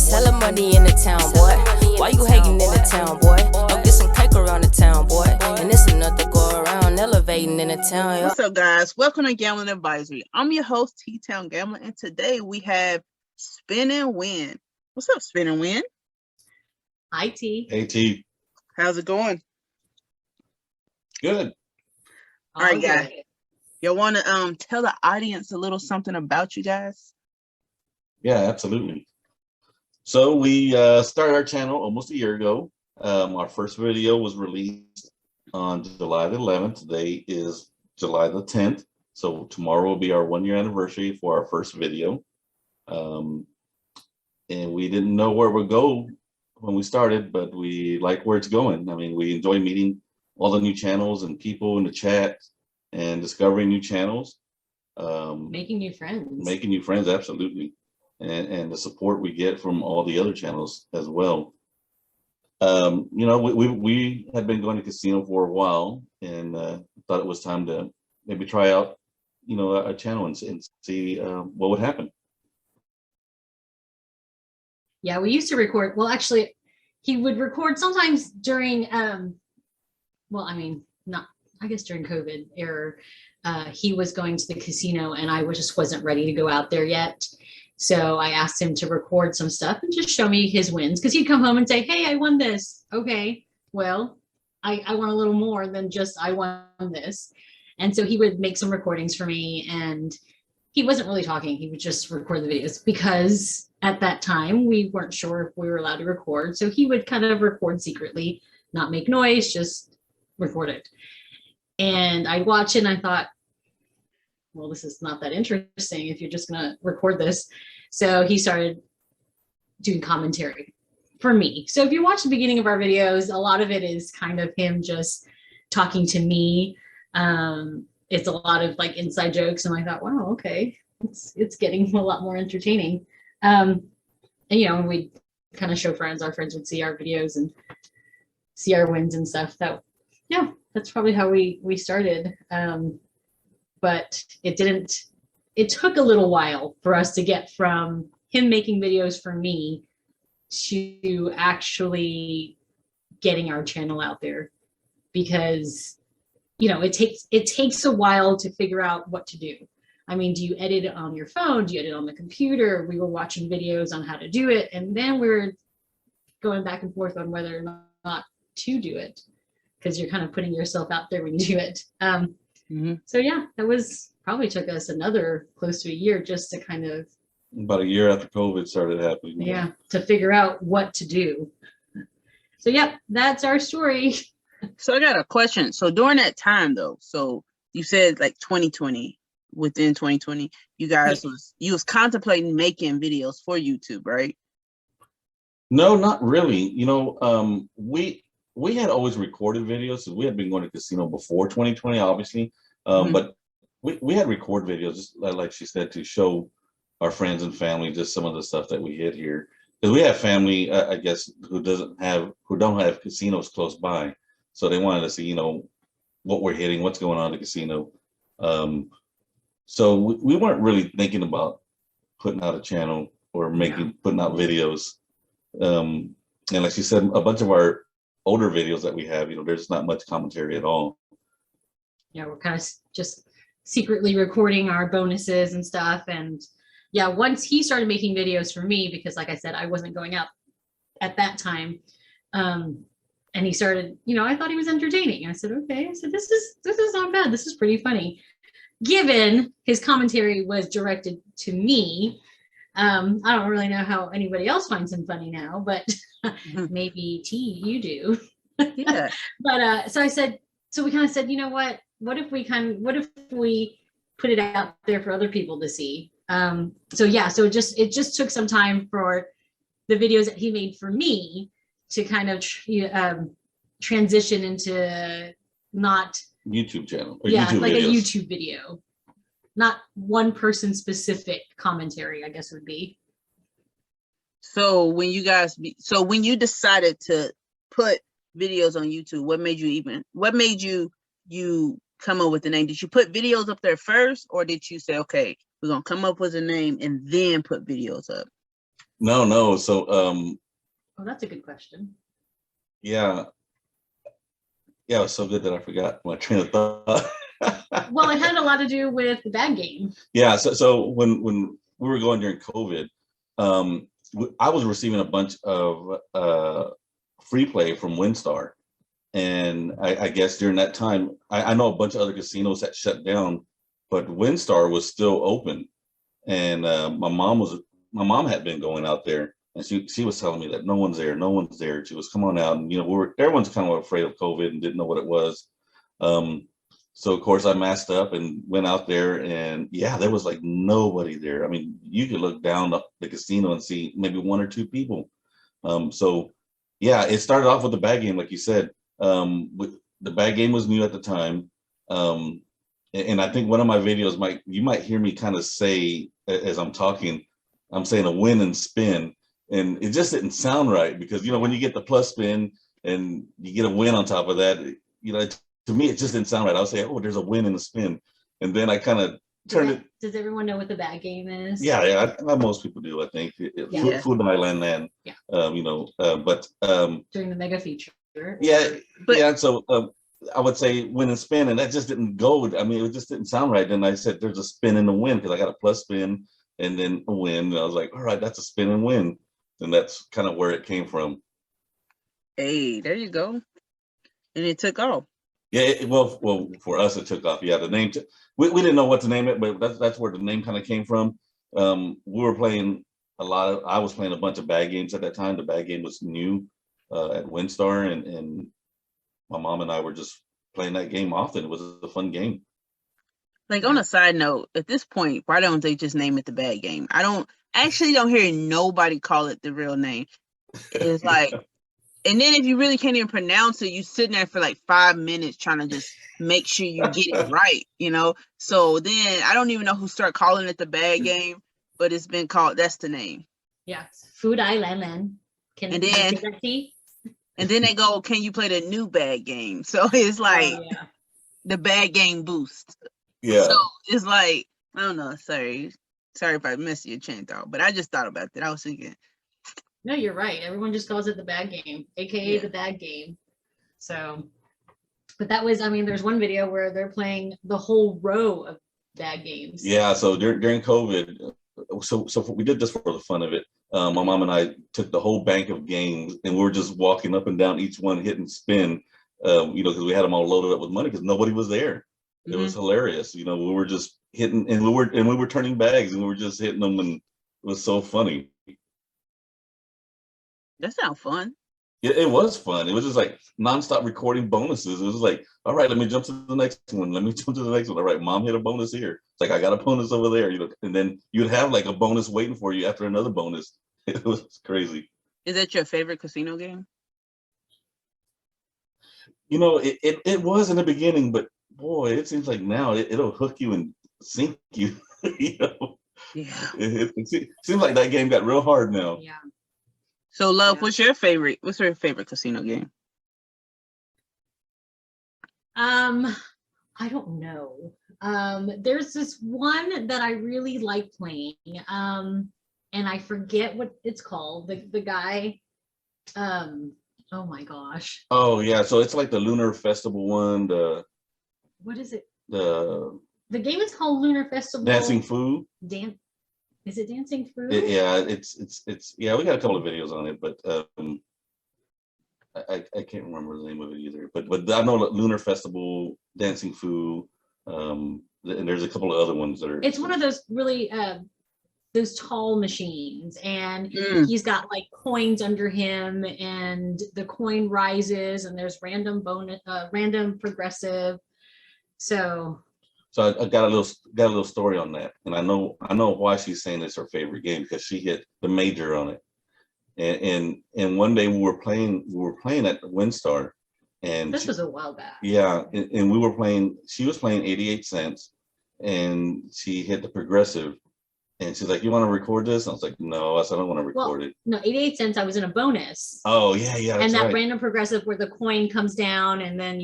It's hella money in the town, boy. Why you hating in the town, boy? Don't get some cake around the town, boy. And it's enough to go around elevating in the town, yo. What's up, guys? Welcome to Gambling Advisory. I'm your host, T-Town Gambler, and today we have Spin and Win. What's up, Spin and Win? Hi, T. Hey, T. How's it going? Good. All right, guys. Y'all want to tell the audience a little something about you guys? Yeah, absolutely. So we started our channel almost a year ago. Our first video was released on July the 11th. Today is July the 10th. So tomorrow will be our 1-year anniversary for our first video. And we didn't know where it would go when we started, but we like where it's going. I mean, we enjoy meeting all the new channels and people in the chat and discovering new channels. Making new friends. Making new friends, absolutely. And the support we get from all the other channels as well. You know, we had been going to casino for a while and thought it was time to maybe try out, you know, a channel and see what would happen. Yeah, we used to record. Well, actually, he would record sometimes during, well, I mean, not, I guess during COVID era. He was going to the casino and I just wasn't ready to go out there yet. So I asked him to record some stuff and just show me his wins, because he'd come home and say, hey, I won this. Okay, well, I won a little more than just I won this. And so he would make some recordings for me, and he wasn't really talking. He would just record the videos, because at that time we weren't sure if we were allowed to record. So he would kind of record secretly, not make noise, just record it. And I'd watch it and I thought, well, this is not that interesting if you're just gonna record this. So he started doing commentary for me. So if you watch the beginning of our videos, a lot of it is kind of him just talking to me. It's a lot of like inside jokes, and I thought, wow, okay, it's getting a lot more entertaining. And you know, we kind of show friends. Our friends would see our videos and see our wins and stuff. That, yeah, that's probably how we started. But it took a little while for us to get from him making videos for me to actually getting our channel out there, because, you know, it takes a while to figure out what to do. I mean, do you edit it on your phone? Do you edit it on the computer? We were watching videos on how to do it, and then we were going back and forth on whether or not to do it, because you're kind of putting yourself out there when you do it. So yeah, that was probably took us another close to a year just to kind of, About a year after COVID started happening. yeah, to figure out what to do. So yep, that's our story. So I got a question. So during that time though, so you said like 2020, within 2020, you guys was contemplating making videos for YouTube, right? No, not really. You know, we had always recorded videos, so we had been going to casino before 2020, obviously. But we had record videos, just like she said, to show our friends and family just some of the stuff that we hit here. Because we have family, I guess, who don't have casinos close by, so they wanted to see, you know, what we're hitting, what's going on in the casino. So we weren't really thinking about putting out a channel or putting out videos. And like she said, a bunch of our older videos that we have, you know, there's not much commentary at all. Yeah, we're kind of just secretly recording our bonuses and stuff. And yeah, once he started making videos for me, because like I said, I wasn't going out at that time. And he started, you know, I thought he was entertaining. I said, okay, I said, this is not bad. This is pretty funny. Given his commentary was directed to me. I don't really know how anybody else finds him funny now, but maybe T, you do. Yeah. But so I said, so we kind of said, you know what if we put it out there for other people to see? So yeah, so it just took some time for the videos that he made for me to kind of transition into not YouTube channel. Yeah, YouTube like videos. a YouTube video, not one person specific commentary, I guess would be. So when you decided to put videos on YouTube, what made you come up with the name? Did you put videos up there first, or did you say, okay, we're gonna come up with a name and then put videos up? No. So Oh, that's a good question. yeah. Yeah, it was so good that I forgot my train of thought. Well, it had a lot to do with the bad game. Yeah, so when we were going during COVID, I was receiving a bunch of free play from WinStar, and I guess during that time, I know a bunch of other casinos that shut down, but WinStar was still open, and my mom had been going out there, and she was telling me that no one's there, no one's there. She was, come on out, and everyone's kind of afraid of COVID and didn't know what it was. So of course I masked up and went out there, and yeah, there was like nobody there. I mean, you could look down the casino and see maybe one or two people. So yeah, it started off with the bag game, like you said. The bag game was new at the time. And I think one of my videos you might hear me kind of say as I'm talking, I'm saying a win and spin, and it just didn't sound right because when you get the plus spin and you get a win on top of that, to me it just didn't sound right. I would say, oh, there's a win and a spin, and then I kind of turned it. Does everyone know what the bag game is? Yeah, most people do. I think Food Island Land. Yeah. But during the mega feature. Yeah, but yeah. So I would say win and spin, and that just didn't go. I mean, it just didn't sound right. Then I said there's a spin and a win because I got a plus spin and then a win. And I was like, all right, that's a spin and win. And that's kind of where it came from. Hey, there you go. And it took off. Yeah, well, for us it took off. Yeah, the name. We didn't know what to name it, but that's where the name kind of came from. We were playing I was playing a bunch of bag games at that time. The bag game was new at WinStar, and my mom and I were just playing that game often. It was a fun game. Like, on a side note, at this point, why don't they just name it the bad game? I actually don't hear nobody call it the real name. It's like, and then if you really can't even pronounce it, you sitting there for like 5 minutes trying to just make sure you get it right, So then I don't even know who started calling it the bad game, but it's been called, that's the name. Yeah, Food Island. And then they go, can you play the new bad game? So it's like the bad game boost. Yeah. So it's like, I don't know. Sorry if I missed your chain thought, but I just thought about that. I was thinking. No, you're right. Everyone just calls it the bad game, aka the bad game. So, but that was, there's one video where they're playing the whole row of bad games. Yeah. So during COVID, so we did this for the fun of it. My mom and I took the whole bank of games, and we were just walking up and down each one, hitting spin, because we had them all loaded up with money because nobody was there. It was hilarious. We were just hitting, and we were turning bags, and we were just hitting them, and it was so funny. That sounds fun. It was fun. It was just like nonstop recording bonuses. It was like, all right, let me jump to the next one. Let me jump to the next one. All right, mom hit a bonus here. It's like, I got a bonus over there, and then you'd have like a bonus waiting for you after another bonus. It was crazy. Is that your favorite casino game? It was in the beginning, but boy, it seems like now it'll hook you and sink you. Yeah. It seems like that game got real hard now. Yeah. So, Love, what's your favorite casino game? I don't know. There's this one that I really like playing. And I forget what it's called. The guy, oh my gosh. Oh yeah, so it's like the Lunar Festival one. What is it? The game is called Lunar Festival. Dancing Food. Is it Dancing Food? It's yeah. We got a couple of videos on it, but I can't remember the name of it either. But I know Lunar Festival, Dancing Food, and there's a couple of other ones that are. It's one of those really those tall machines, and he's got like coins under him, and the coin rises, and there's random bonus, random progressive. So I got a little story on that, and I know why she's saying it's her favorite game, because she hit the major on it, and one day we were playing at WinStar, and this was a while back. Yeah, and we were playing. She was playing 88 cents, and she hit the progressive. And she's like, "You want to record this?" I was like, "No," I said, "I don't want to record it." No, 88 cents. I was in a bonus. Oh yeah, and that random progressive where the coin comes down, and then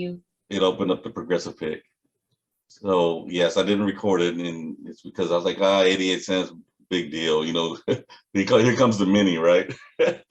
it opened up the progressive pick. So yes, I didn't record it, and it's because I was like, 88 cents, big deal. Because here comes the mini, right? And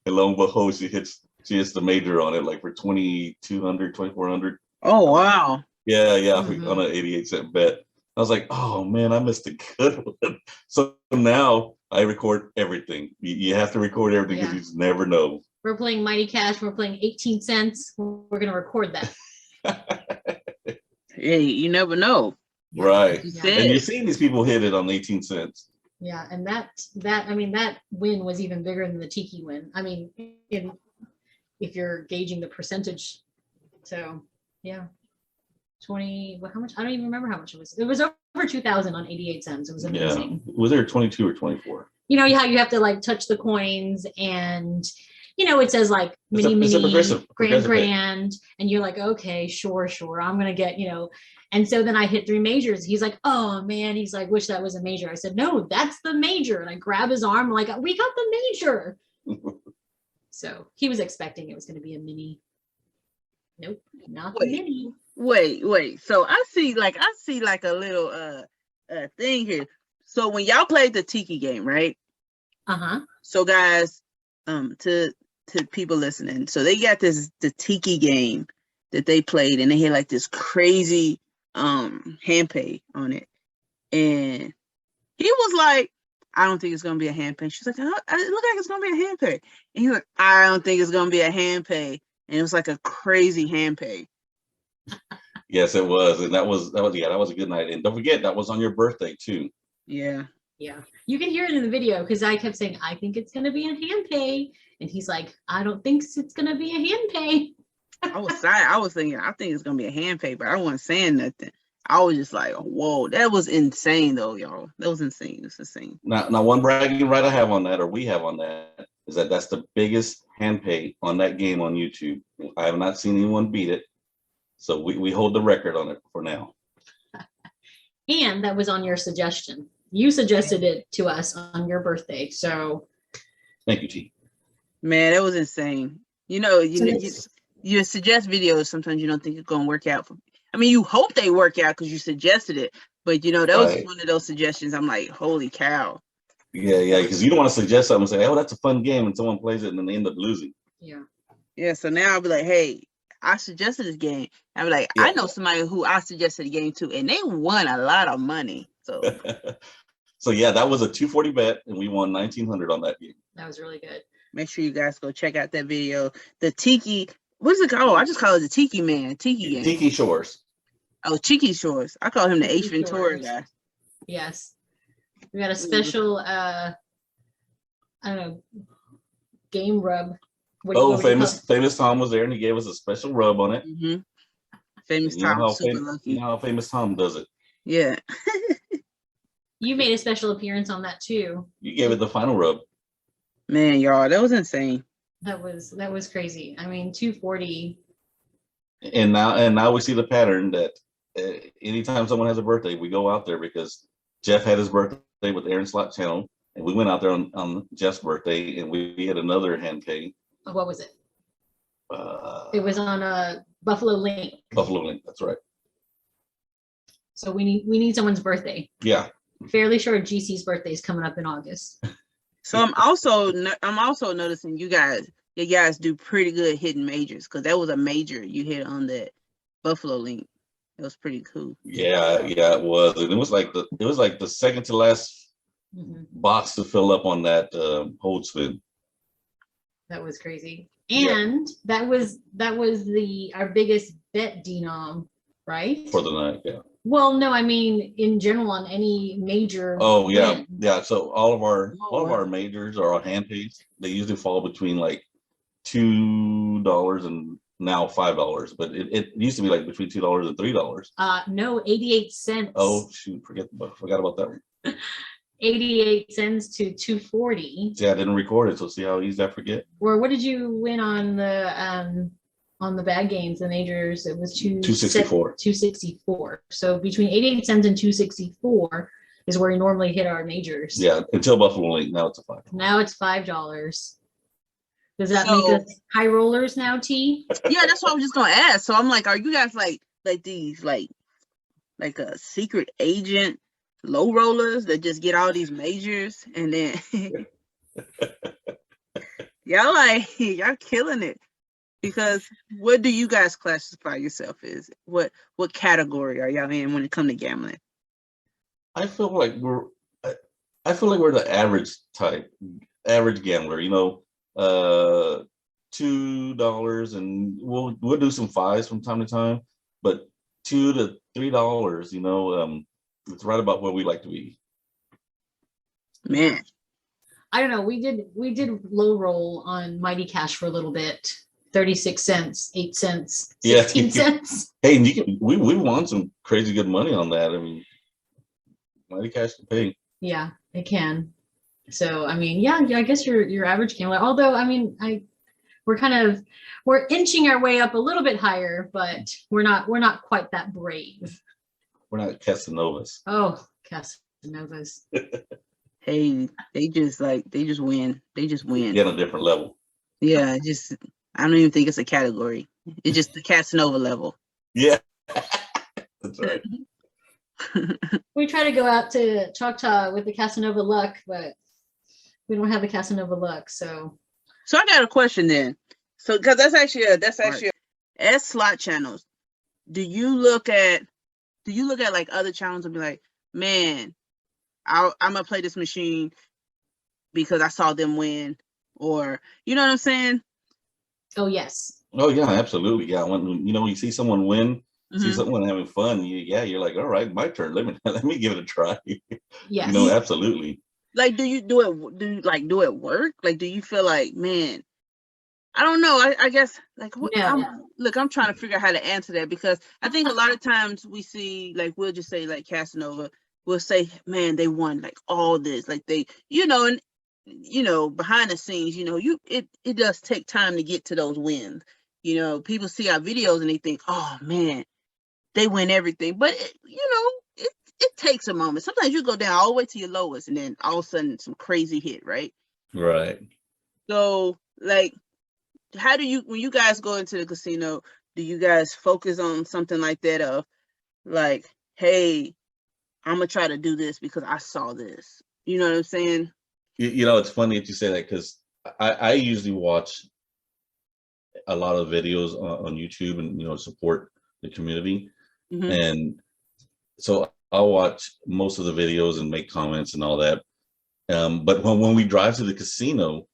lo and behold, she hits the major on it, like for 2,200, 2,400. Oh wow. Yeah, Mhm. on an 88-cent bet. I was like, oh man, I missed a good one. So now I record everything. You have to record everything because you just never know. We're playing Mighty Cash. We're playing 18 cents. We're gonna record that. Hey, you never know. Right. You Yeah. said. And you've seen these people hit it on 18 cents. Yeah, and that win was even bigger than the Tiki win. I mean, if you're gauging the percentage. So yeah. 20, how much? I don't even remember how much it was. It was over 2,000 on 88 cents. It was amazing. Yeah. Was there 22 or 24? How you have to like touch the coins, and it says like It's a mini, progressive grand, and you're like, okay, sure, I'm gonna get, and so then I hit 3 majors. He's like, oh man, he's like, wish that was a major. I said, no, that's the major. And I grab his arm, like, we got the major. So he was expecting it was gonna be a mini. Nope, not the mini. Wait. So I see like a little thing here. So when y'all played the Tiki game, right? Uh-huh. So guys, to people listening, so they got the Tiki game that they played, and they had like this crazy hand pay on it, and he was like, I don't think it's gonna be a hand pay. She's like, it look like it's gonna be a hand pay, and he's like, I don't think it's gonna be a hand pay, and it was like a crazy hand pay. Yes, it was, and that was a good night. And don't forget, that was on your birthday too. Yeah. You can hear it in the video because I kept saying, I think it's gonna be a hand pay, and he's like, I don't think it's gonna be a hand pay. I was thinking, I think it's gonna be a hand pay, but I wasn't saying nothing. I was just like, whoa, that was insane though, y'all. That was insane. It's insane. Now one bragging right I have on that, or we have on that, is that's the biggest hand pay on that game on YouTube. I have not seen anyone beat it. So we hold the record on it for now. And that was on your suggestion. You suggested it to us on your birthday. So thank you, T. Man, that was insane. You suggest videos, sometimes you don't think it's gonna work out. I mean, you hope they work out because you suggested it, but that was one of those suggestions. I'm like, holy cow. Yeah, because you don't want to suggest something and say, oh, that's a fun game, and someone plays it and then they end up losing. Yeah, so now I'll be like, hey, I suggested this game. I'll be like, I know somebody who I suggested the game to, and they won a lot of money. So so yeah, that was a 240 bet, and we won 1,900 on that game. That was really good. Make sure you guys go check out that video. The Tiki, what's it called? I just call it the Tiki Man. Tiki game. Tiki Shores. Oh, Tiki Shores. I call him the Tiki H Ventura Shores. guy. Yes. We got a special I don't know, game rub. Famous Tom was there, and he gave us a special rub on it. Mm-hmm. Famous Tom, super lucky. You know how Famous Tom does it. Yeah. You made a special appearance on that too. You gave it the final rub. Man, y'all, that was insane. That was crazy. I mean, 240. And now we see the pattern that anytime someone has a birthday, we go out there, because Jeff had his birthday with Aaron Slot Channel, and we went out there on Jeff's birthday, and we had another hand pay. What was it? It was on Buffalo Link. Buffalo Link, that's right. So we need someone's birthday. Yeah. Fairly sure GC's birthday is coming up in August. So I'm also noticing you guys do pretty good hitting majors, because that was a major you hit on that Buffalo Link. It was pretty cool. Yeah, it was. And it was like the second to last box to fill up on that hold spin. That was crazy. And that was our biggest bet denom, right? For the night, yeah. Well, no, I mean in general on any major. Oh yeah, win. yeah. So all of our majors are on hand pays. They usually fall between like $2 and now $5, but it used to be like between $2 and $3. No, 88 cents. Oh shoot, forgot about that one. 88 cents to 240. See, I didn't record it, so see how easy I forget. Or what did you win on the bad games, the majors? It was 264. 264. So between 88 cents and 264 is where we normally hit our majors. Yeah, until Buffalo Link. Now it's $5. Now it's $5. Does that make us high rollers now, T? Yeah, that's what I was just gonna ask. So I'm like, are you guys like these like a secret agent low rollers that just get all these majors, and then y'all killing it. Because what do you guys classify yourself as? What category are y'all in when it comes to gambling? I feel like I feel like we're the average gambler. You know, $2, and we'll do some fives from time to time, but $2 to $3. You know, it's right about where we like to be. Man, I don't know. We did low roll on Mighty Cash for a little bit. 36 cents, 8 cents, 16 cents. Hey, and we won some crazy good money on that. I mean, Mighty Cash can pay. Yeah, it can. So I mean, yeah, I guess your average gambler. Although I mean, we're inching our way up a little bit higher, but we're not quite that brave. We're not Casanovas. Oh, Casanovas. hey, they just win. They just win. Get on a different level. Yeah, I don't even think it's a category. It's just the Casanova level. Yeah, that's right. We try to go out to Choctaw with the Casanova luck, but we don't have the Casanova luck. So I got a question then. So because that's actually as slot channels, do you look at like other channels and be like, man, I'm gonna play this machine because I saw them win, or you know what I'm saying? Oh yes. Oh yeah, absolutely. Yeah, when you see someone win, see someone having fun, you're like, all right, my turn. Let me give it a try. Yes. Absolutely. Like, do you do it work? Like, do you feel like, man, I don't know. I guess like I'm trying to figure out how to answer that, because I think a lot of times we see, like, we'll just say like Casanova, we'll say, man, they won like all this, like they, and behind the scenes, it does take time to get to those wins. People see our videos and they think, oh man, they win everything. But it takes a moment. Sometimes you go down all the way to your lowest, and then all of a sudden some crazy hit, right? Right. So like, how do you, when you guys go into the casino, do you guys focus on something like that of like, hey, I'm gonna try to do this because I saw this? You know what I'm saying? It's funny that you say that, because I usually watch a lot of videos on YouTube and support the community, and so I'll watch most of the videos and make comments and all that. But when we drive to the casino,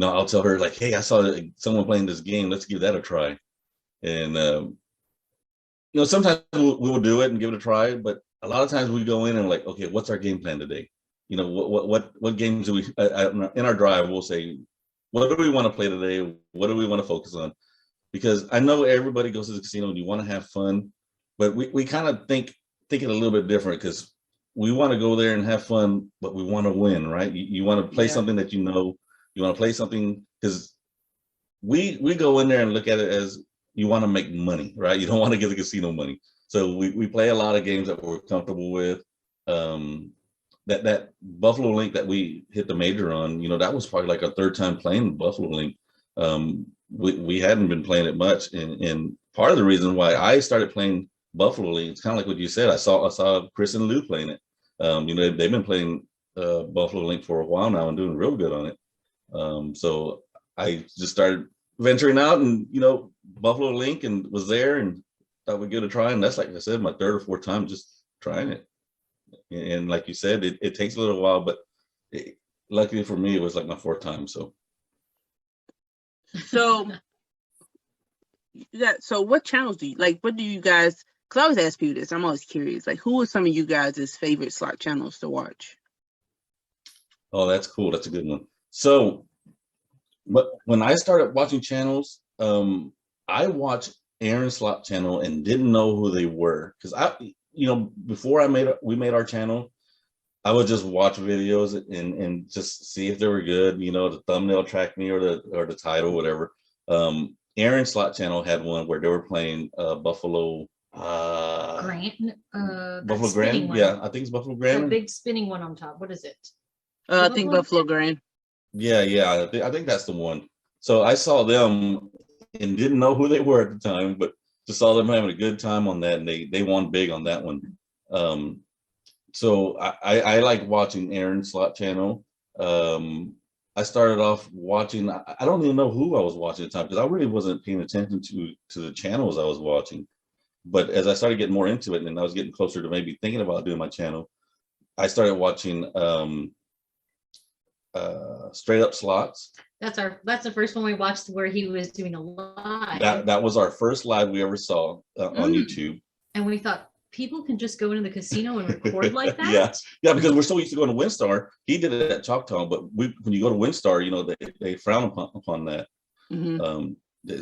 I'll tell her like, hey, I saw someone playing this game. Let's give that a try. And sometimes we'll do it and give it a try, but a lot of times we go in and like, okay, what's our game plan today? What games do we in our drive? We'll say, what do we want to play today? What do we want to focus on? Because I know everybody goes to the casino and you want to have fun, but we kind of think it a little bit different, because we want to go there and have fun, but we want to win, right? You want to play something that you want to play something, because we go in there and look at it as you want to make money, right? You don't want to get the casino money. So we play a lot of games that we're comfortable with. That Buffalo Link that we hit the major on, that was probably like our third time playing Buffalo Link. We hadn't been playing it much, and part of the reason why I started playing Buffalo Link, it's kind of like what you said. I saw Chris and Lou playing it. They've been playing Buffalo Link for a while now and doing real good on it. So I just started venturing out and Buffalo Link, and was there and thought we'd give it a try. And that's, like I said, my third or fourth time just trying it. And like you said, it takes a little while, but luckily for me, it was like my fourth time. So what channels do you like? What do you guys? Because I always ask people this. I'm always curious. Like, who are some of you guys' favorite slot channels to watch? Oh, that's cool. That's a good one. So, but when I started watching channels, I watched Aaron's slot channel and didn't know who they were, because before we made our channel, I would just watch videos and just see if they were good. The thumbnail tracked me, or the title, whatever. Aaron's slot channel had one where they were playing Buffalo Grant. Buffalo Grand. Yeah, I think it's Buffalo Grand. The big spinning one on top. What is it? I think Buffalo Grand. Yeah. I think that's the one. So I saw them and didn't know who they were at the time, but just saw them having a good time on that, and they won big on that one. so I like watching Aaron's slot channel. I started off watching, I don't even know who I was watching at the time because I really wasn't paying attention to the channels I was watching. But as I started getting more into it and I was getting closer to maybe thinking about doing my channel, I started watching Straight Up Slots. That's the first one we watched where he was doing a live. That was our first live we ever saw on YouTube. And we thought, people can just go into the casino and record like that? Yeah, because we're so used to going to WinStar. He did it at Choctaw, but when you go to WinStar, you know, they frown upon that.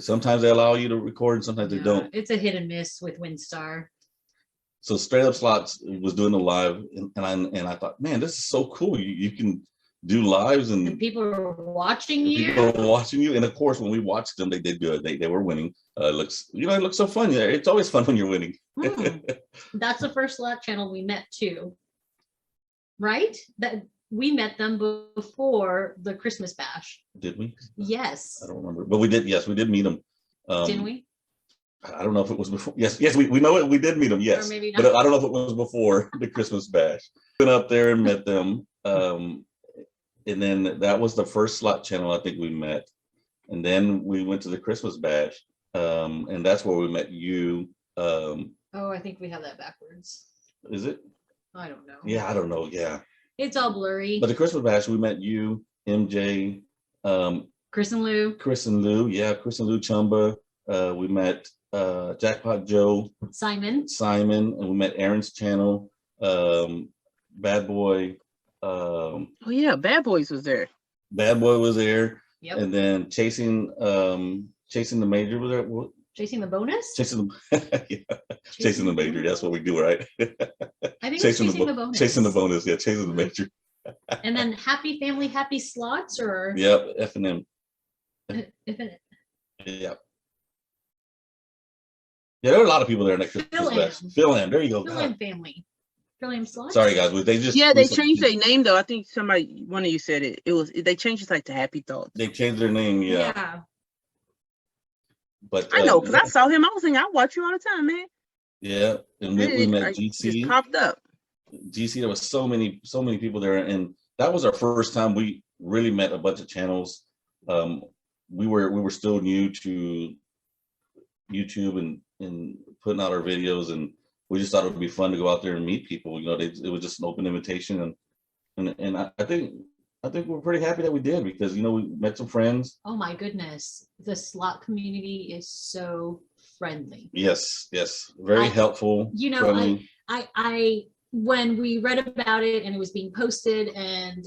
Sometimes they allow you to record, and sometimes they don't. It's a hit and miss with WinStar. So Straight Up Slots was doing a live, and I thought, man, this is so cool. You can do lives, and people are watching you. People are watching you, and of course, when we watched them, they did good. They were winning. It looks so fun. It's always fun when you're winning. That's the first slot channel we met too, right? That we met them before the Christmas bash. Did we? Yes. I don't remember, but we did. Yes, we did meet them. Didn't we? I don't know if it was before. Yes, we know it. We did meet them. Yes, or maybe not. But I don't know if it was before the Christmas bash. Went up there and met them, and then that was the first slot channel I think we met, and then we went to the Christmas bash, and that's where we met you. Oh, I think we have that backwards. Is it? I don't know. Yeah, I don't know. Yeah, it's all blurry. But the Christmas bash, we met you, MJ, Chris and Lou. Yeah, Chris and Lou Chumba. We met Jackpot Joe, Simon, and we met Aaron's channel, Bad Boy. Oh yeah, Bad Boys was there. Bad Boy was there. Yep. And then chasing the major was there. What? Chasing the bonus? Chasing the major. That's what we do, right? I think chasing the bonus. Chasing the bonus, yeah, chasing the major. And then Happy Family, Happy Slots, or yep, F&M. F&M. Yep. Yeah, there were a lot of people there in that Christmas bash. Phil M. There you go. Phil M family. Phil M Slots. Sorry guys, they just they changed their name though. I think one of you said it. They changed it like to Happy Thoughts. They changed their name, yeah. But I know because I saw him. I was thinking, I watch you all the time, man. Yeah, and we met GC. Just popped up. GC, there was so many people there, and that was our first time we really met a bunch of channels. We were still new to YouTube and putting out our videos, and we just thought it would be fun to go out there and meet people. You know, it was just an open invitation, and I think we're pretty happy that we did, because you know, we met some friends. Oh my goodness, the slot community is so friendly. Yes, very helpful. You know, I when we read about it and it was being posted, and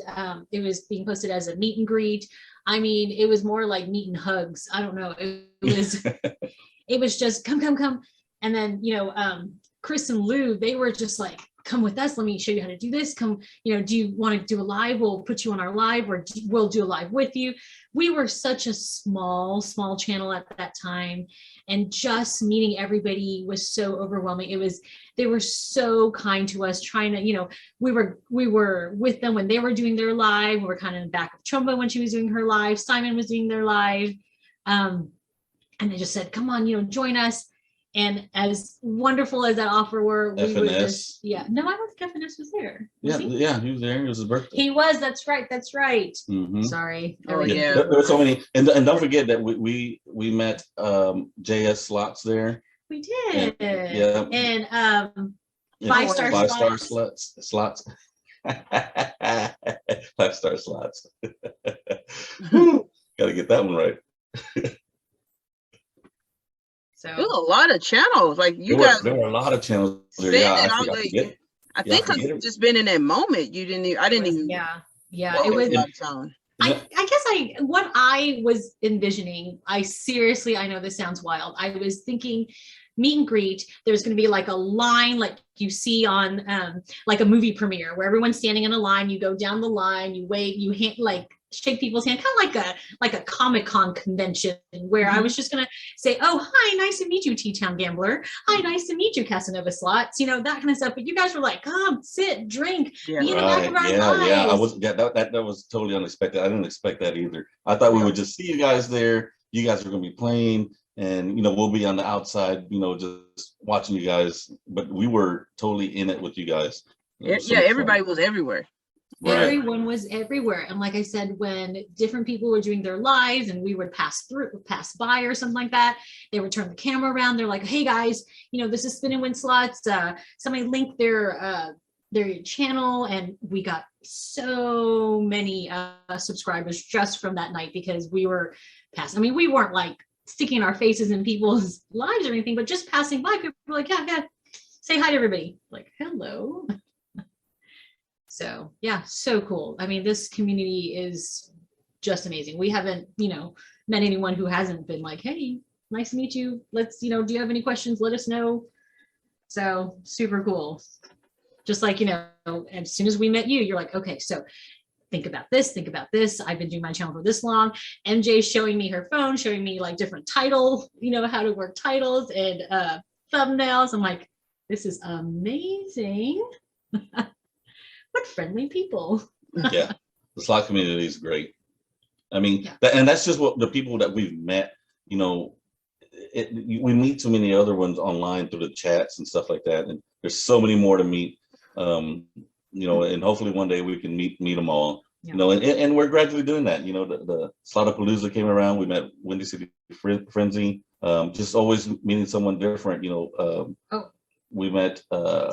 it was being posted as a meet and greet. I mean, it was more like meet and hugs. I don't know. It was it was just come, and then you know, Chris and Lou, they were just like, come with us, let me show you how to do this. Come, you know, do you want to do a live? We'll put you on our live, or we'll do a live with you. We were such a small channel at that time, and just meeting everybody was so overwhelming. They were so kind to us, trying to, you know, we were with them when they were doing their live. We were kind of in back of Chumba when she was doing her live. Simon was doing their live. And they just said, come on, you know, join us. And as wonderful as that offer were, we were just, no, I don't think FNS was there. Was he? Yeah, he was there. It was his birthday. He was. That's right. Mm-hmm. Sorry. There were so many, and don't forget that we met JS Slots there. We did. And 5-star slots. 5-star slots. Got to get that one right. So there was a lot of channels. Like there were a lot of channels there. Yeah, I think I've just been in that moment. I didn't even. Yeah. It was. I guess what I was envisioning. I know this sounds wild. I was thinking meet and greet. There's going to be like a line, like you see on like a movie premiere, where everyone's standing in a line. You go down the line, you wait, you shake people's hand, kind of like a Comic-Con convention, where I was just gonna say, oh, hi, nice to meet you, T-Town Gambler. Hi, nice to meet you, Casanova Slots. You know, that kind of stuff. But you guys were like, come, sit, drink, be in the back of our lives. That was totally unexpected. I didn't expect that either. I thought we would just see you guys there. You guys are gonna be playing, and you know, we'll be on the outside, you know, just watching you guys. But we were totally in it with you guys. Yeah, everybody was everywhere. Right. Everyone was everywhere. And like I said, when different people were doing their lives and we would pass by or something like that, they would turn the camera around. They're like, hey guys, this is Spin and Win Slots. Somebody linked their channel, and we got so many subscribers just from that night because we were passing. I mean, we weren't like sticking our faces in people's lives or anything, but just passing by, people were like, yeah, say hi to everybody. Like, hello. So yeah, so cool. I mean, this community is just amazing. We haven't, met anyone who hasn't been like, hey, nice to meet you. Let's, do you have any questions? Let us know. So super cool. Just like, as soon as we met you, you're like, okay, so think about this. I've been doing my channel for this long. MJ showing me her phone, showing me like different title, how to work titles and thumbnails. I'm like, this is amazing. What friendly people. Yeah, the slot community is great. I mean, and that's just what the people that we've met, we meet so many other ones online through the chats and stuff like that. And there's so many more to meet, and hopefully one day we can meet them all, and we're gradually doing that. The Slotapalooza came around. We met Windy City Frenzy, just always meeting someone different, we met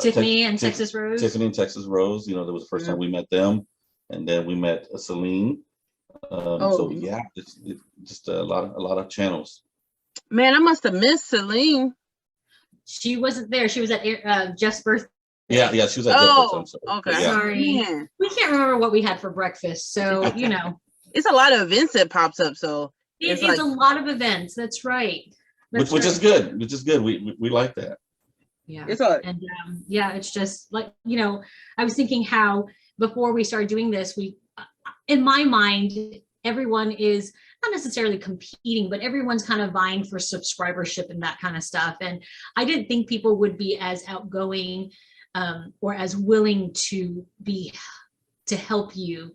Tiffany and Texas Rose. Tiffany and Texas Rose. That was the first time we met them, and then we met Celine. So yeah, it's just a lot of channels. Man, I must have missed Celine. She wasn't there. She was at Jeff's birthday. Yeah, she was at Jeff's birthday. Okay. Yeah. Sorry, we can't remember what we had for breakfast. So it's a lot of events that pops up. So it's a lot of events. That's right. Which is good. We like that. Yeah. And it's just like, I was thinking how before we started doing this, in my mind, everyone is not necessarily competing, but everyone's kind of vying for subscribership and that kind of stuff. And I didn't think people would be as outgoing or as willing to help you.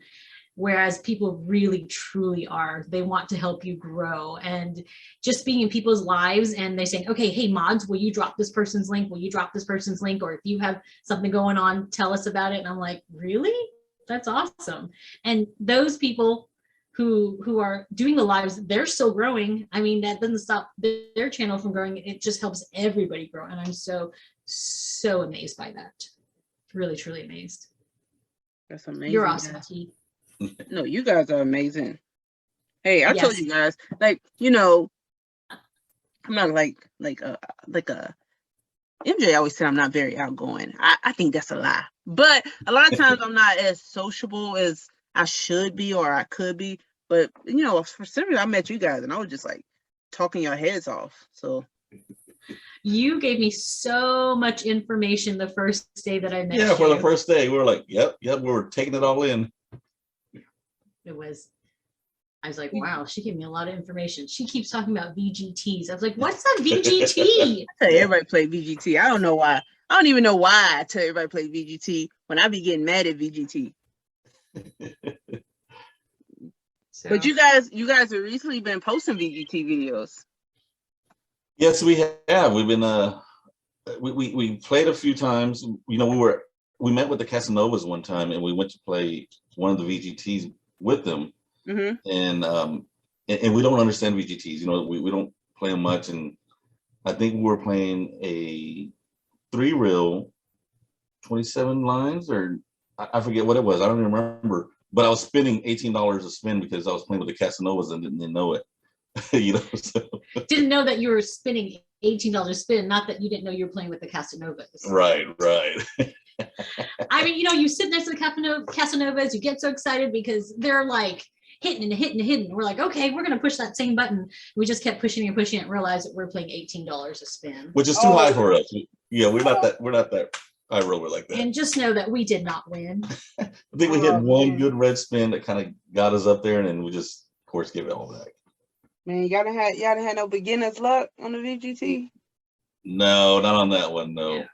Whereas people really, truly are. They want to help you grow, and just being in people's lives and they saying, okay, hey mods, will you drop this person's link? Will you drop this person's link? Or if you have something going on, tell us about it. And I'm like, really? That's awesome. And those people who are doing the lives, they're still growing. I mean, that doesn't stop their channel from growing. It just helps everybody grow. And I'm so amazed by that. Really, truly amazed. That's amazing. You're awesome, T. No, you guys are amazing. Hey, I told you guys, like, I'm not like MJ always said I'm not very outgoing. I think that's a lie. But a lot of times I'm not as sociable as I should be or I could be. But for some reason I met you guys and I was just like talking your heads off. So you gave me so much information the first day that I met you. Yeah, for the first day, we were like, yep, we were taking it all in. I was like, wow, she gave me a lot of information. She keeps talking about VGTs. I was like, what's a VGT? I tell everybody play VGT. I don't know why. I don't even know why I tell everybody play VGT when I be getting mad at VGT. But you guys have recently been posting VGT videos. Yes, we have. We've been we played a few times. We met with the Casanovas one time and we went to play one of the VGTs with them. Mm-hmm. And we don't understand VGTs. We don't play them much. And I think we were playing a 3-reel, 27 lines, or I forget what it was. I don't even remember. But I was spending $18 a spin because I was playing with the Casanovas and didn't know it. So. Didn't know that you were spending $18 a spin, not that you didn't know you were playing with the Casanovas. Right. I mean, you sit next to the Casanovas, you get so excited because they're like hitting and we're like, okay, we're gonna push that same button. We just kept pushing and pushing it and realized that we're playing $18 a spin, which is too high for us. Yeah, we're not that high roller like that. And just know that we did not win. I think we hit one good red spin that kind of got us up there, and then we just, of course, gave it all back. Man, y'all done had no beginner's luck on the VGT? No, not on that one. No.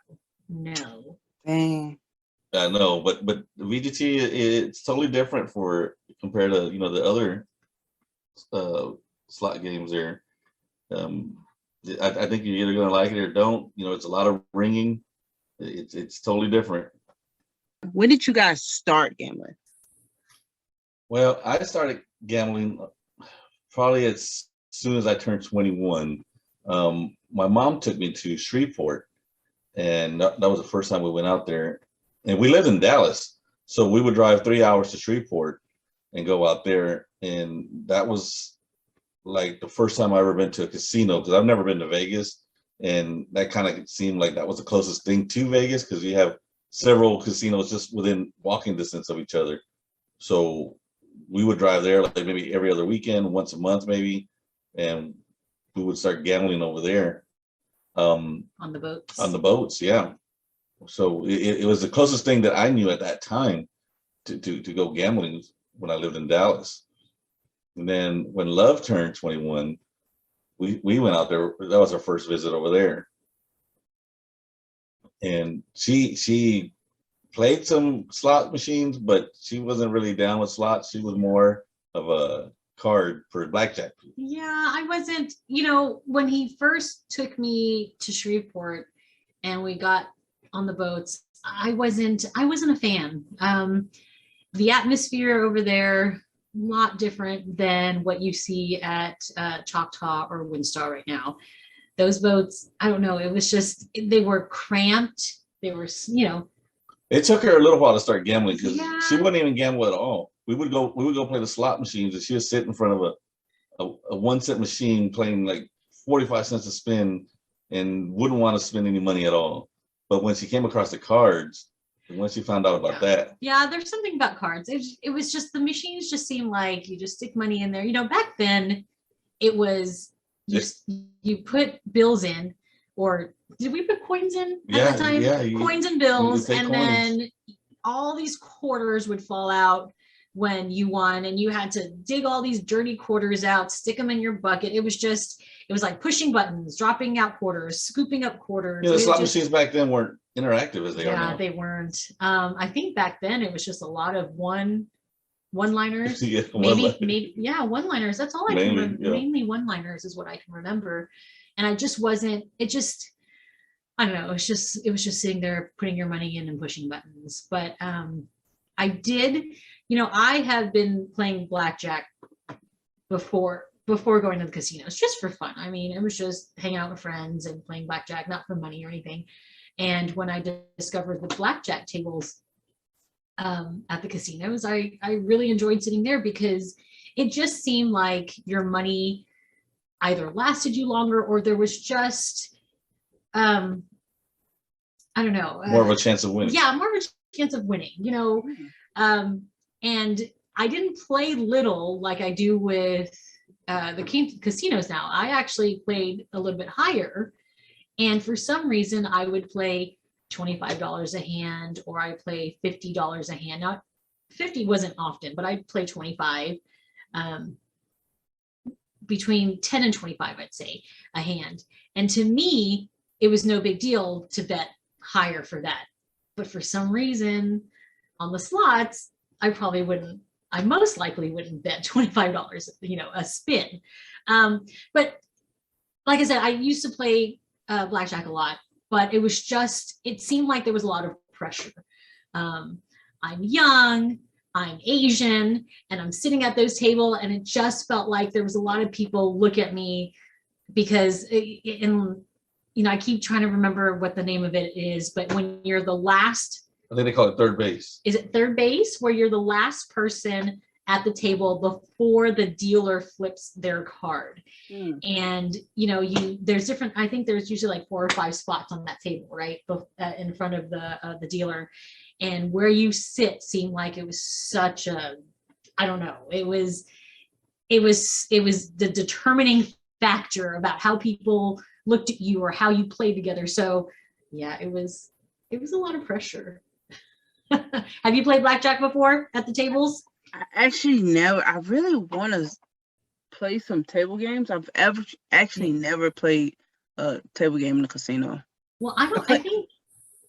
Dang. I know, but the VGT, it's totally different compared to the other slot games there. I think you're either gonna like it or don't. It's a lot of ringing. It's totally different. When did you guys start gambling? Well, I started gambling probably as soon as I turned 21. My mom took me to Shreveport, and that was the first time we went out there. And we lived in Dallas, so we would drive 3 hours to Shreveport and go out there. And that was like the first time I ever been to a casino, because I've never been to Vegas. And that kind of seemed like that was the closest thing to Vegas, because you have several casinos just within walking distance of each other. So we would drive there like maybe every other weekend, once a month maybe, and we would start gambling over there. On the boats. On the boats, yeah. So it was the closest thing that I knew at that time to go gambling when I lived in Dallas. And then when Love turned 21, we went out there. That was our first visit over there. And she played some slot machines, but she wasn't really down with slots. She was more of a card for blackjack. Yeah, I wasn't, when he first took me to Shreveport and we got on the boats, I wasn't a fan. The atmosphere over there, a lot different than what you see at Choctaw or Windstar right now. Those boats, I don't know, it was just, they were cramped. They were, It took her a little while to start gambling, because Yeah. she wouldn't even gamble at all. We would go play the slot machines, and she would sit in front of a 1 cent machine playing like 45 cents a spin and wouldn't want to spend any money at all. But when she came across the cards, and when she found out about that. Yeah, there's something about cards. It was just, the machines just seemed like you just stick money in there. Back then it was you put bills in, or did we put coins in at that time? Yeah, coins and bills, and coins. then all these quarters would fall out when you won, and you had to dig all these dirty quarters out, stick them in your bucket. It was like pushing buttons, dropping out quarters, scooping up quarters. The slot machines back then weren't interactive as they are now. Yeah, they weren't. I think back then it was just a lot of one-liners. Yeah, maybe one-liners. That's all I can remember. Yeah. Mainly one-liners is what I can remember. And I just wasn't, I don't know, it was just sitting there putting your money in and pushing buttons. But I did, I have been playing blackjack before going to the casinos, just for fun. I mean, it was just hanging out with friends and playing blackjack, not for money or anything. And when I discovered the blackjack tables at the casinos, I really enjoyed sitting there, because it just seemed like your money either lasted you longer, or there was just, I don't know. More of a chance of winning. Yeah, more of a chance of winning, and I didn't play little like I do with the casinos now. I actually played a little bit higher. And for some reason, I would play $25 a hand, or I play $50 a hand. Now, 50 wasn't often, but I'd play 25, between 10 and 25, I'd say, a hand. And to me, it was no big deal to bet higher for that. But for some reason, on the slots, I most likely wouldn't bet $25, a spin. But like I said, I used to play blackjack a lot, but it seemed like there was a lot of pressure. I'm young, I'm Asian, and I'm sitting at those tables, and it just felt like there was a lot of people look at me, because I keep trying to remember what the name of it is, but when you're the last, I think they call it third base. Is it third base, where you're the last person at the table before the dealer flips their card? And there's different, I think there's usually like 4 or 5 spots on that table, right, in front of the dealer, and where you sit seemed like it was such a, I don't know, it was the determining factor about how people looked at you or how you played together. So yeah, it was a lot of pressure. Have you played blackjack before at the tables? I actually never. I really want to play some table games. I've never played a table game in a casino. Well, I think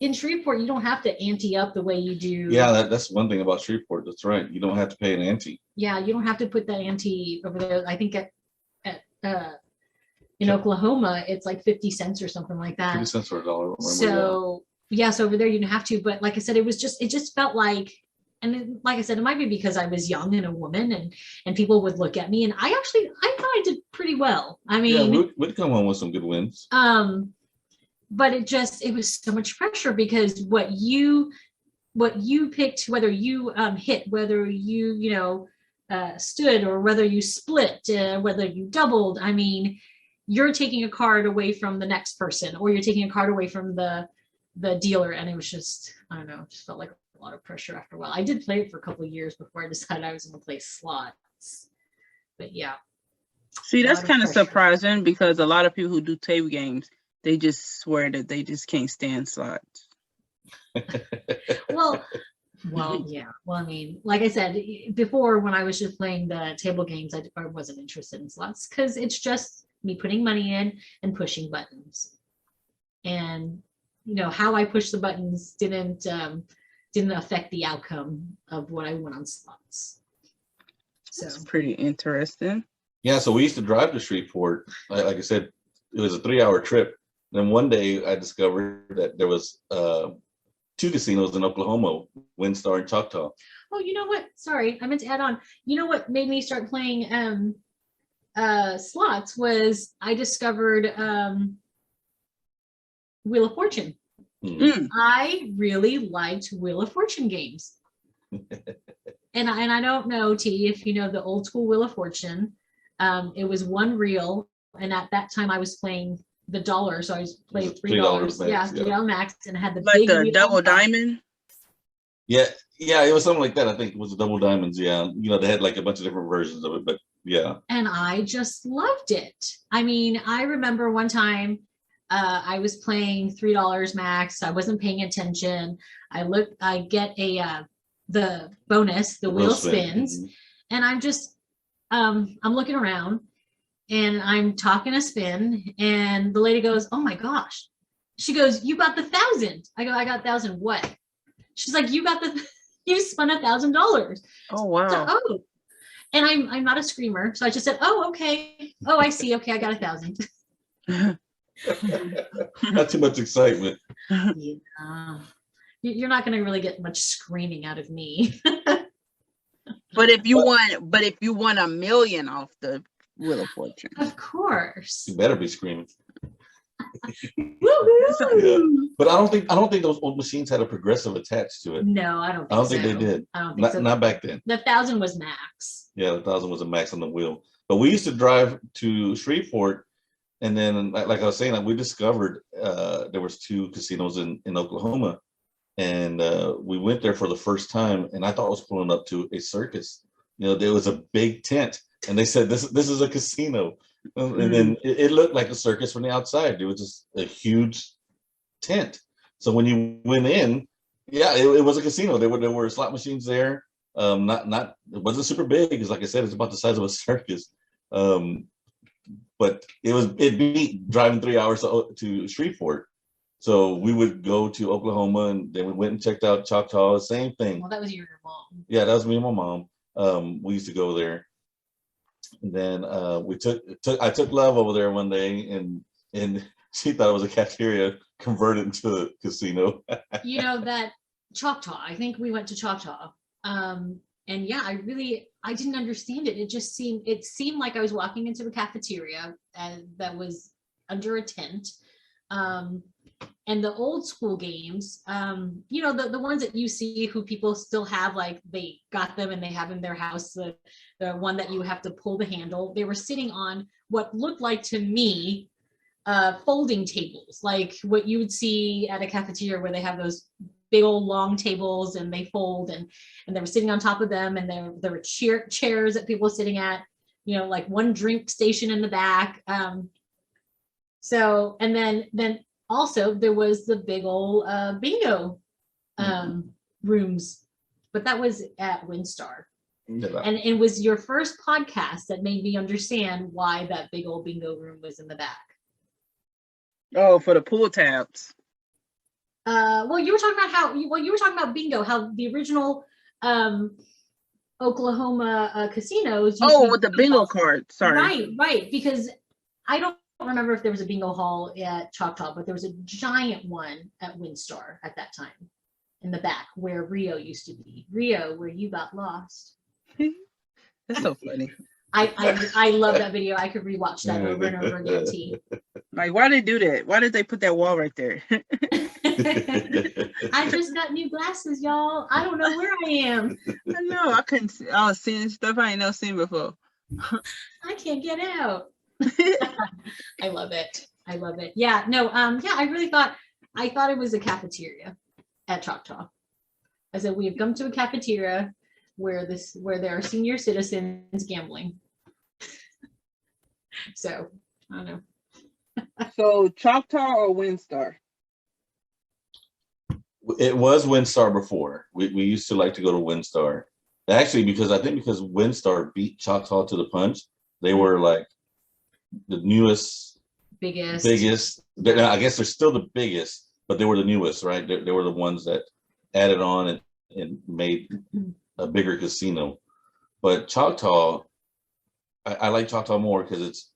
in Shreveport you don't have to ante up the way you do. Yeah, that's one thing about Shreveport. That's right. You don't have to pay an ante. Yeah, you don't have to put that ante over there. I think in Oklahoma it's like 50 cents or something like that. 50 cents or $1. So yes, over there you didn't have to, but like I said, it just felt like, and like I said, it might be because I was young and a woman, and people would look at me, and I thought I did pretty well. I mean, yeah, we'd come home with some good wins. But it was so much pressure because what you picked, whether you hit, whether you stood, or whether you split, whether you doubled. I mean, you're taking a card away from the next person, or you're taking a card away from the dealer, and it was just, I don't know, it just felt like a lot of pressure after a while. I did play it for a couple of years before I decided I was going to play slots, but yeah. See, that's kind of surprising because a lot of people who do table games, they just swear that they just can't stand slots. Well, yeah. Well, I mean, like I said before, when I was just playing the table games, I wasn't interested in slots because it's just me putting money in and pushing buttons. And how I push the buttons didn't affect the outcome of what I won on slots. So it's pretty interesting. Yeah, so we used to drive to Shreveport. Like I said, it was a 3-hour trip. Then one day I discovered that there was 2 casinos in Oklahoma, WinStar and Choctaw. Oh, you know what? Sorry, I meant to add on. You know what made me start playing slots was I discovered Wheel of Fortune. I really liked Wheel of Fortune games. and I don't know, T, if you know the old school Wheel of Fortune. It was one reel, and at that time I was playing the dollar, so I played $3. Yeah, $3 max, and had the like big the double diamond. Yeah, it was something like that. I think it was the double diamonds. Yeah, they had like a bunch of different versions of it, but yeah. And I just loved it. I mean, I remember one time I was playing $3 max. I wasn't paying attention. I get the bonus, the wheel spins, and I'm just I'm looking around. And I'm talking a spin, and the lady goes, "Oh my gosh!" She goes, "You got the 1,000." I go, "I got 1,000 what?" She's like, "You spun $1,000." Oh wow! So, and I'm not a screamer, so I just said, "Oh okay. Oh I see. Okay, I got 1,000." Not too much excitement. Yeah, you're not going to really get much screaming out of me. But if you won $1 million off the Wheel of Fortune, of course, you better be screaming. Yeah. But I don't think those old machines had a progressive attached to it. No, I don't think they did. I don't think so. Not back then. The 1,000 was max. Yeah, the 1,000 was a max on the wheel. But we used to drive to Shreveport, and then like I was saying, we discovered there was 2 casinos in Oklahoma, and we went there for the first time, and I thought I was pulling up to a circus. There was a big tent, and they said this is a casino, and then it looked like a circus from the outside. It was just a huge tent. So when you went in, yeah, it was a casino. There were slot machines there. It wasn't super big. It's like I said, it's about the size of a circus. But it beat driving 3 hours to Shreveport. So we would go to Oklahoma, and then we went and checked out Choctaw. Same thing. Well, that was your mom. Yeah, that was me and my mom. We used to go there. And then I took Love over there one day, and she thought it was a cafeteria converted into a casino. That Choctaw. I think we went to Choctaw. And yeah, I didn't understand it. It seemed like I was walking into a cafeteria that was under a tent. And the old school games, the ones that you see who people still have, like they got them and they have in their house, the one that you have to pull the handle, they were sitting on what looked like to me folding tables, like what you would see at a cafeteria where they have those big old long tables and they fold, and they were sitting on top of them, and there were chairs that people were sitting at, like one drink station in the back. So, and then also there was the big old bingo rooms, but that was at WinStar. Yeah. And it was your first podcast that made me understand why that big old bingo room was in the back. Oh, for the pool tabs. Well, you were talking about bingo, how the original Oklahoma casinos. Oh, with the bingo card. Sorry. Right. Because I don't remember if there was a bingo hall at Choctaw, but there was a giant one at Windstar at that time in the back where Rio used to be. Rio, where you got lost. That's so funny. I love that video. I could rewatch that over and over again, T. Like, why did they do that? Why did they put that wall right there? I just got new glasses, y'all. I don't know where I am. I know. I couldn't see. I was seeing stuff I ain't never seen before. I can't get out. I love it. I love it. Yeah, no, yeah, I thought it was a cafeteria at Choctaw. I said we have come to a cafeteria where there are senior citizens gambling. So I don't know. So Choctaw or Windstar? It was Windstar before. We used to like to go to Windstar. Actually, because Windstar beat Choctaw to the punch, they were like the newest, biggest. I guess they're still the biggest, but they were the newest, right? They were the ones that added on and made a bigger casino. But Choctaw, I like Choctaw more because it's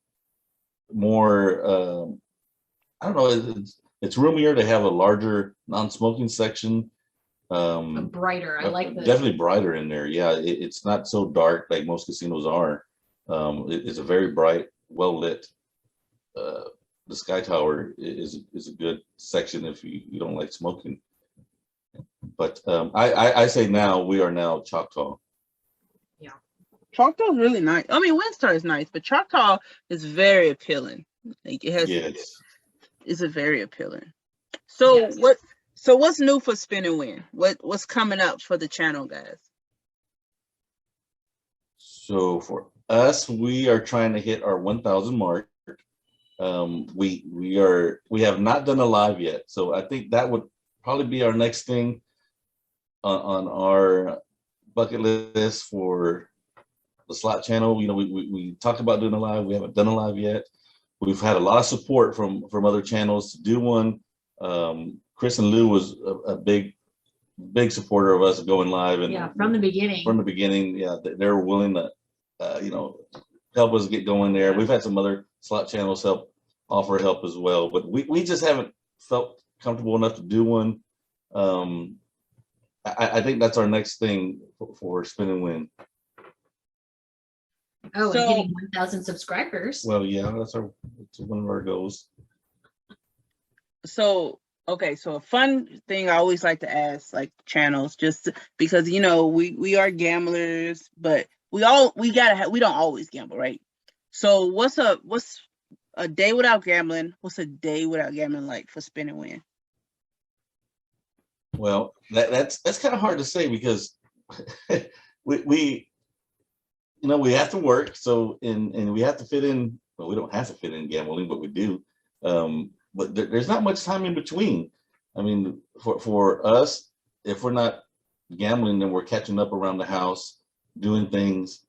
more, I don't know, it's roomier. They have a larger non-smoking section. Brighter. I like that. Definitely brighter in there. Yeah, it's not so dark like most casinos are. It's a very bright, well lit. The Sky Tower is a good section if you don't like smoking. But I say now we are now Choctaw. Yeah, Choctaw is really nice. I mean, Windstar is nice, but Choctaw is very appealing. Like it has, it's a very appealing. So yes. What's new for Spin and Win? What's coming up for the channel, guys? So for us, we are trying to hit our 1,000 mark. We have not done a live yet, so I think that would probably be our next thing on our bucket list for the slot channel. You know, we talked about doing a live. We haven't done a live yet. We've had a lot of support from other channels to do one. Chris and Lou was a big supporter of us going live, and yeah, from the beginning. From the beginning, yeah, they were willing to, help us get going there. We've had some other slot channels offer help as well, but we just haven't felt comfortable enough to do one. I think that's our next thing for Spin and Win. Oh, and getting 1,000 subscribers. Well, yeah, that's one of our goals. So, okay, so a fun thing I always like to ask, like channels, just because we are gamblers, but we don't always gamble, right? So what's a day without gambling? What's a day without gambling like for Spin and Win? Well, that's kind of hard to say because we have to work, so and we have to fit in. Well, we don't have to fit in gambling, but we do. But there's not much time in between. I mean, for us, if we're not gambling, then we're catching up around the house, doing things,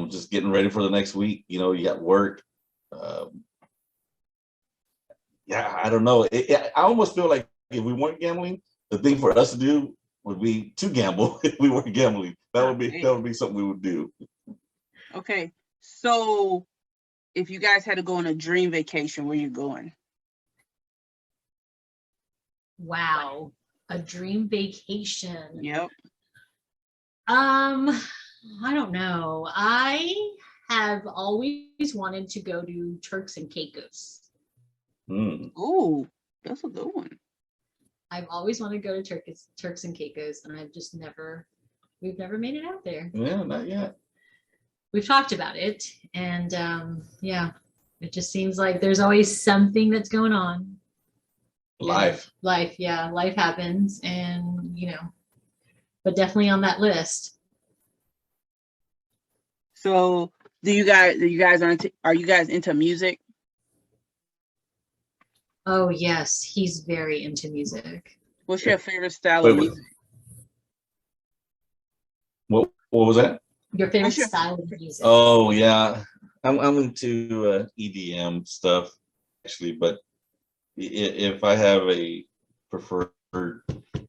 just getting ready for the next week. You got work. Yeah, I don't know. I almost feel like if we weren't gambling, the thing for us to do would be to gamble. If we weren't gambling, that would be something we would do. Okay, so if you guys had to go on a dream vacation, where you going? Wow, a dream vacation. Yep. I don't know. I have always wanted to go to Turks and Caicos. Oh, that's a good one. I've always wanted to go to Turks and Caicos, and we've never made it out there. Yeah, not yet. We've talked about it, and yeah, it just seems like there's always something that's going on. Life, yeah, life happens, and but definitely on that list. So, are you guys into music? Oh yes, he's very into music. What's your favorite style of music? What was that? Your favorite style of music? Oh yeah, I'm into EDM stuff actually, but if I have a preferred,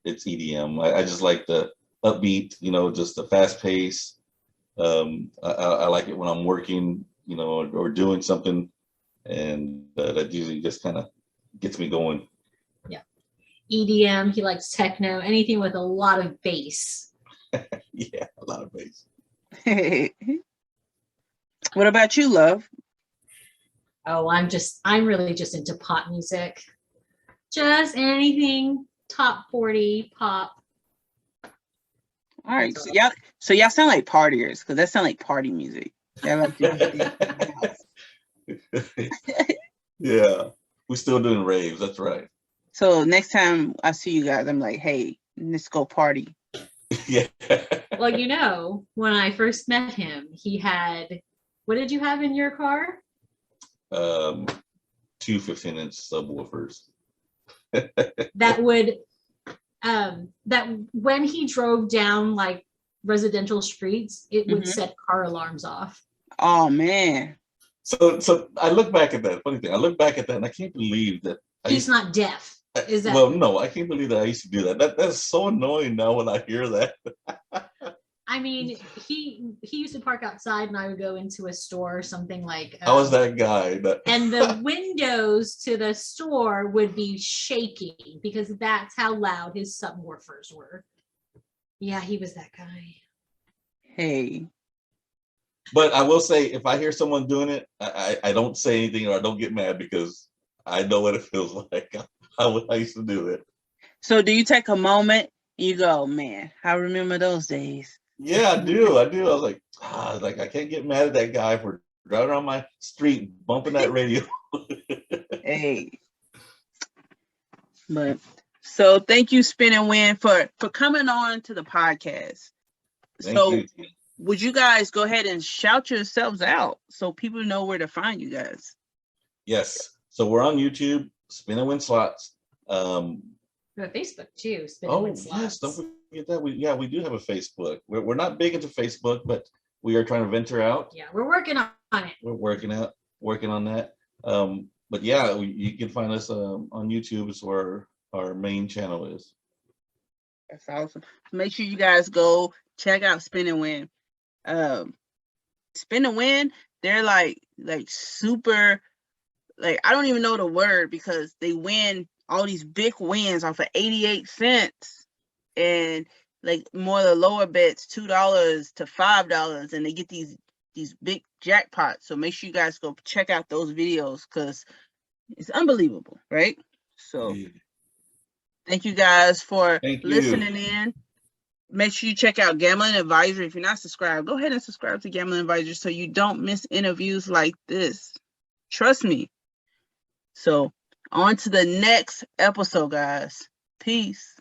it's EDM. I just like the upbeat, just the fast pace. I like it when I'm working, or doing something. and that usually just kind of gets me going. EDM, he likes techno, anything with a lot of bass. Yeah, a lot of bass. What about you, love? Oh, I'm really just into pop music. Just anything top 40 pop. All right, so y'all sound like partiers, because that sound like party music. Y'all like to do that in the house. Yeah, we're still doing raves. That's right. So next time I see you guys, I'm like, hey, let's go party. Yeah. Well, when I first met him, he had, what did you have in your car? 2 15-inch subwoofers. That would, that when he drove down like residential streets, it would set car alarms off. Oh man. So I look back at that. Funny thing, I look back at that and I can't believe that He's not deaf. Is that? Well, no, I can't believe that I used to do that. That's so annoying now when I hear that. I mean, he used to park outside and I would go into a store or something like. I was that guy. And the windows to the store would be shaking because that's how loud his subwoofers were. Yeah, he was that guy. Hey. But I will say, if I hear someone doing it, I don't say anything or I don't get mad because I know what it feels like. I used to do it. So do you take a moment and you go, man, I remember those days? Yeah, I do. I was like, I can't get mad at that guy for driving around my street, bumping that radio. Hey. But so thank you, Spin and Win, for coming on to the podcast. Thank you. Would you guys go ahead and shout yourselves out so people know where to find you guys? Yes. So we're on YouTube, Spin and Win Slots. We have Facebook too. Spin and Win Slots. Yes, don't forget that. We do have a Facebook. We're not big into Facebook, but we are trying to venture out. Yeah, we're working on it. We're working on that. But yeah, you can find us on YouTube. Is where our main channel is. That's awesome. Make sure you guys go check out Spin and Win. Spin and Win, they're like super, like, I don't even know the word because they win all these big wins off of 88 cents and like more of the lower bets, $2 to $5, and they get these big jackpots. So make sure you guys go check out those videos because it's unbelievable, right? So thank you guys for listening in. Make sure you check out Gambling Advisor. If you're not subscribed, go ahead and subscribe to Gambling Advisor so you don't miss interviews like this. Trust me. So on to the next episode, guys. Peace.